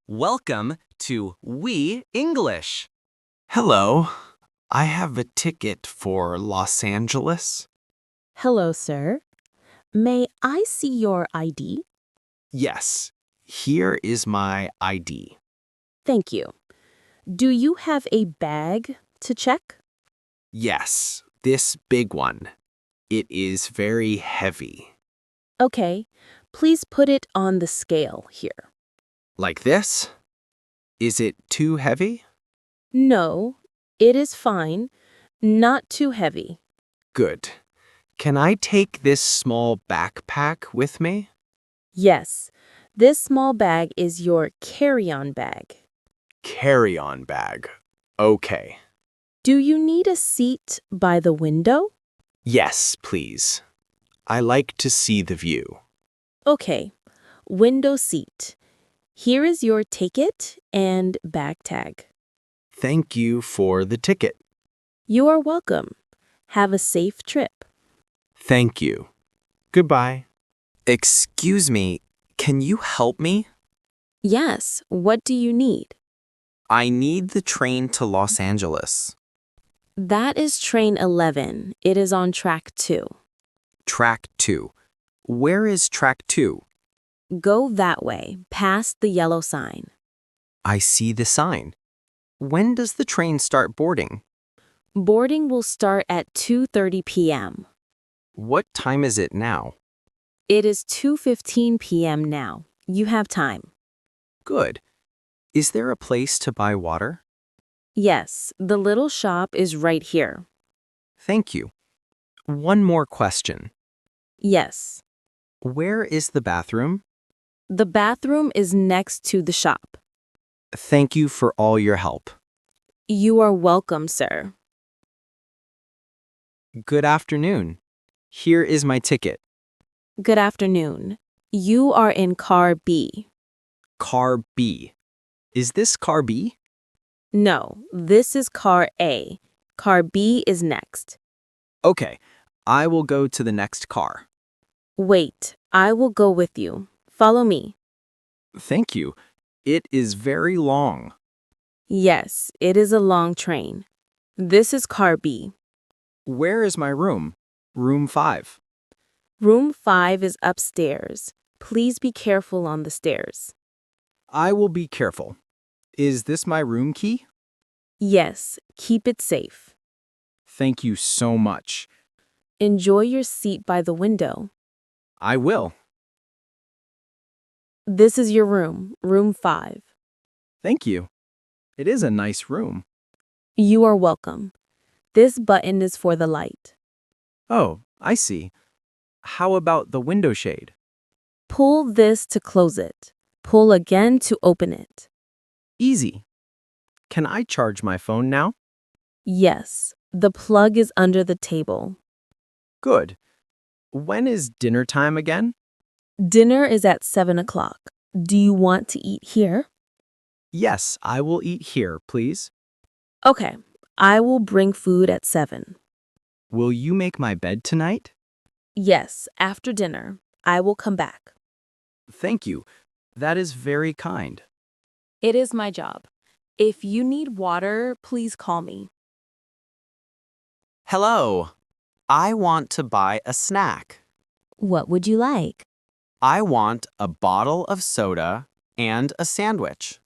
Welcome to We English. Hello, I have a ticket for Los Angeles. Hello, sir. May I see your ID? Yes, here is my ID. Thank you. Do you have a bag to check? Yes, this big one. It is very heavy. Okay, please put it on the scale here. Like this? Is it too heavy? No, it is fine. Not too heavy. Good. Can I take this small backpack with me? Yes, this small bag is your carry-on bag. Carry-on bag. Okay. Do you need a seat by the window? Yes, please. I like to see the view. Okay, window seat. Here is your ticket and bag tag. Thank you for the ticket. You are welcome. Have a safe trip. Thank you. Goodbye. Excuse me, can you help me? Yes, what do you need? I need the train to Los Angeles. That is train 11. It is on track 2. Track 2. Where is track 2? Go that way, past the yellow sign. I see the sign. When does the train start boarding? Boarding will start at 2:30 p.m. What time is it now? It is 2:15 p.m. now. You have time. Good. Is there a place to buy water? Yes, the little shop is right here. Thank you. One more question. Yes, Where is the bathroom? the bathroom is next to the shop. Thank you for all your help. You are welcome, sir. Good afternoon. Here is my ticket. Good afternoon. You are in car B. Car B. Is this car B? No, this is car A. Car B is next. Okay, I will go to the next car. Wait, I will go with you. Follow me. Thank you. It is very long. Yes, it is a long train. This is car B. Where is my room? Room 5. Room 5 is upstairs. Please be careful on the stairs. I will be careful. Is this my room key? Yes, keep it safe. Thank you so much. Enjoy your seat by the window. I will. This is your room, room 5. Thank you. It is a nice room. You are welcome. This button is for the light. Oh, I see. How about the window shade? Pull this to close it. Pull again to open it. Easy. Can I charge my phone now? Yes, the plug is under the table. Good. When is dinner time again? Dinner is at 7 o'clock. Do you want to eat here? Yes, I will eat here, please. Okay, I will bring food at 7. Will you make my bed tonight? Yes, after dinner. I will come back. Thank you. That is very kind. It is my job. If you need water, please call me. Hello. I want to buy a snack. What would you like? I want a bottle of soda and a sandwich.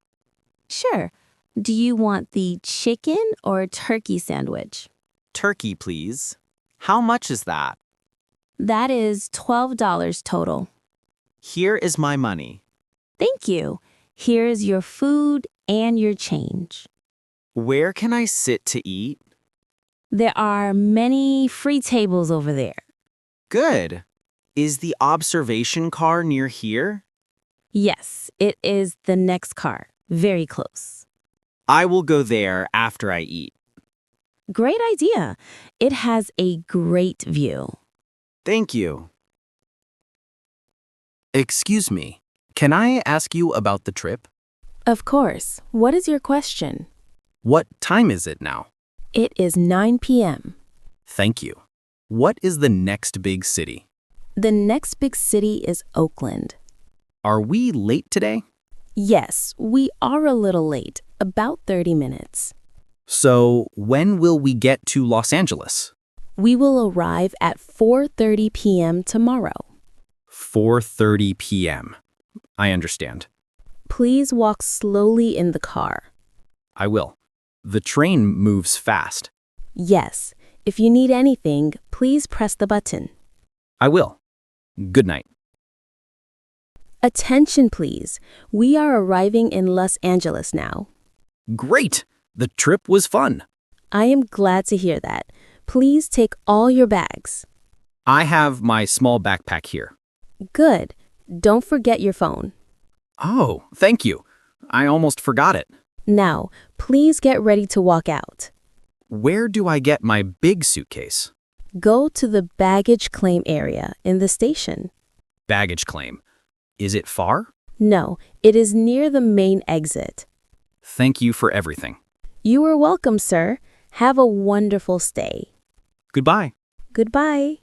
Sure. Do you want the chicken or turkey sandwich? Turkey, please. How much is that? That is $12 total. Here is my money. Thank you. Here is your food and your change. Where can I sit to eat? There are many free tables over there. Good. Is the observation car near here? Yes, it is the next car. Very close. I will go there after I eat. Great idea. It has a great view. Thank you. Excuse me. Can I ask you about the trip? Of course. What is your question? What time is it now? It is 9 p.m. Thank you. What is the next big city? The next big city is Oakland. Are we late today? Yes, we are a little late, about 30 minutes. So, when will we get to Los Angeles? We will arrive at 4:30 p.m. tomorrow. 4:30 p.m. I understand. Please walk slowly in the car. I will. The train moves fast. Yes, if you need anything, please press the button. I will. Good night. Attention, please. We are arriving in Los Angeles now. Great! The trip was fun. I am glad to hear that. Please take all your bags. I have my small backpack here. Good. Don't forget your phone. Oh, thank you. I almost forgot it. Now, please get ready to walk out. Where do I get my big suitcase? Go to the baggage claim area in the station. Baggage claim. Is it far? No, it is near the main exit. Thank you for everything. You are welcome, sir. Have a wonderful stay. Goodbye. Goodbye.